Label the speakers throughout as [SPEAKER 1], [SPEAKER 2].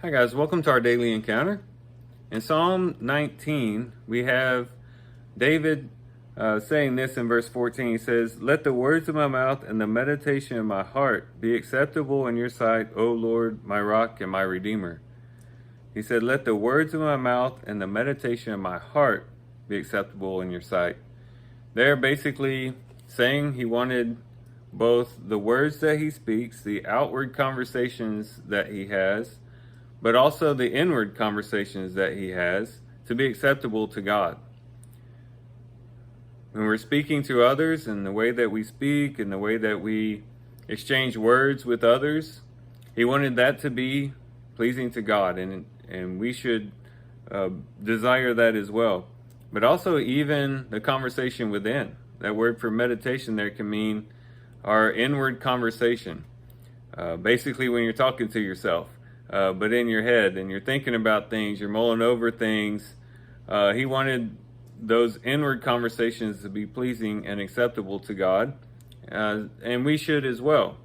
[SPEAKER 1] Hi guys, welcome to our daily encounter. In Psalm 19, we have David saying this in verse 14. He says, "Let the words of my mouth and the meditation of my heart be acceptable in your sight, O Lord, my rock and my redeemer." He said, "Let the words of my mouth and the meditation of my heart be acceptable in your sight." They're basically saying he wanted both the words that he speaks, the outward conversations that he has, but also the inward conversations that he has to be acceptable to God. When we're speaking to others and the way that we speak and the way that we exchange words with others, he wanted that to be pleasing to God, and we should desire that as well. But also even the conversation within. That word for meditation there can mean our inward conversation. Basically when you're talking to yourself. But in your head and you're thinking about things, you're mulling over things. He wanted those inward conversations to be pleasing and acceptable to God, and we should as well,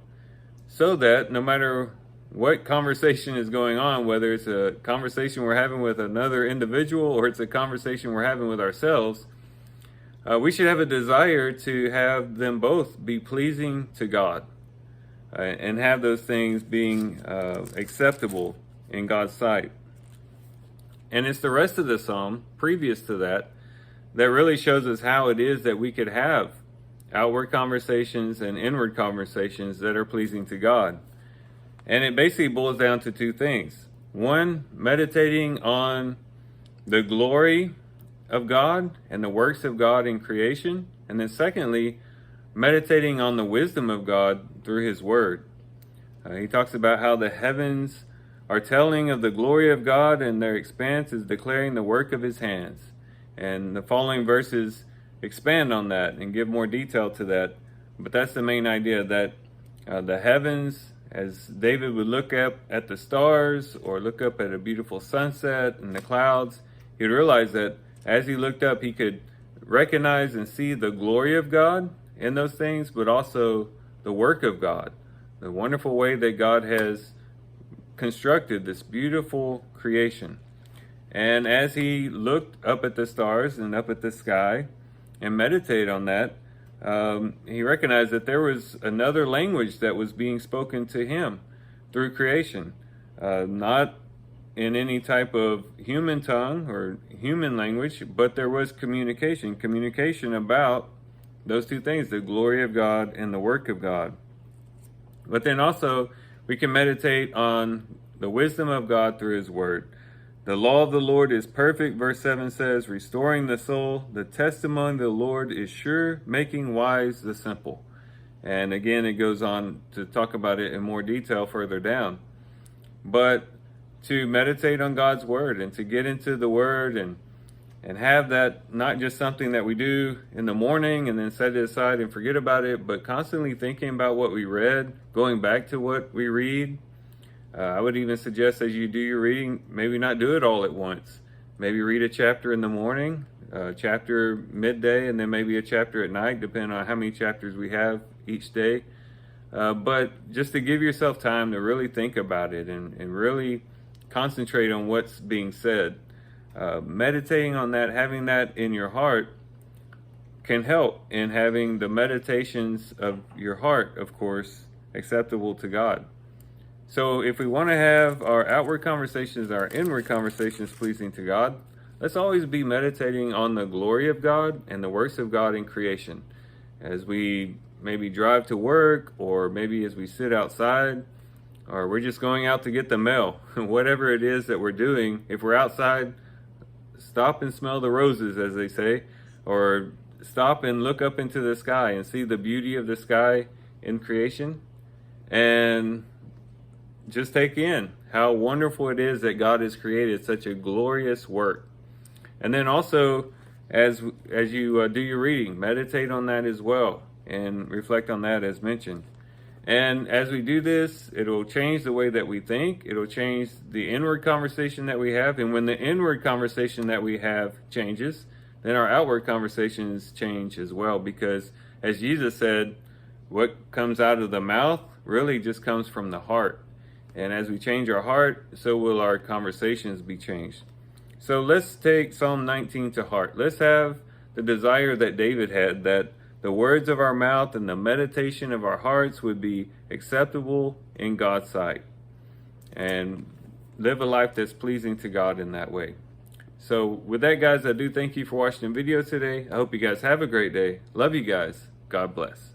[SPEAKER 1] so that no matter what conversation is going on, whether it's a conversation we're having with another individual or it's a conversation we're having with ourselves, we should have a desire to have them both be pleasing to God. And have those things being acceptable in God's sight. And it's the rest of the psalm, previous to that, that really shows us how it is that we could have outward conversations and inward conversations that are pleasing to God. And it basically boils down to two things. One, meditating on the glory of God and the works of God in creation. And then secondly, meditating on the wisdom of God through his word. He talks about how the heavens are telling of the glory of God and their expanse is declaring the work of his hands. And the following verses expand on that and give more detail to that. But that's the main idea, that the heavens, as David would look up at the stars or look up at a beautiful sunset and the clouds, he'd realize that as he looked up, he could recognize and see the glory of God in those things, but also the work of God, the wonderful way that God has constructed this beautiful creation. And as he looked up at the stars and up at the sky and meditated on that, he recognized that there was another language that was being spoken to him through creation, not in any type of human tongue or human language, but there was communication about those two things, the glory of God and the work of God. But then also, we can meditate on the wisdom of God through his word. The law of the Lord is perfect, verse 7 says, restoring the soul. The testimony of the Lord is sure, making wise the simple. And again, it goes on to talk about it in more detail further down. But to meditate on God's word and to get into the word and have that not just something that we do in the morning and then set it aside and forget about it, but constantly thinking about what we read, going back to what we read. I would even suggest as you do your reading, maybe not do it all at once. Maybe read a chapter in the morning, a chapter midday, and then maybe a chapter at night, depending on how many chapters we have each day. But just to give yourself time to really think about it and really concentrate on what's being said. Meditating on that, having that in your heart, can help in having the meditations of your heart, of course, acceptable to God. So if we want to have our outward conversations, our inward conversations pleasing to God, let's always be meditating on the glory of God and the works of God in creation. As we maybe drive to work, or maybe as we sit outside, or we're just going out to get the mail, whatever it is that we're doing, if we're outside, stop and smell the roses, as they say, or stop and look up into the sky and see the beauty of the sky in creation, and just take in how wonderful it is that God has created such a glorious work. And then also, as you do your reading, meditate on that as well and reflect on that as mentioned. And as we do this, it'll change the way that we think. It'll change the inward conversation that we have. And when the inward conversation that we have changes, then our outward conversations change as well. Because as Jesus said, what comes out of the mouth really just comes from the heart. And as we change our heart, so will our conversations be changed. So let's take Psalm 19 to heart. Let's have the desire that David had, that the words of our mouth and the meditation of our hearts would be acceptable in God's sight, and live a life that's pleasing to God in that way. So with that, guys, I do thank you for watching the video today. I hope you guys have a great day. Love you guys. God bless.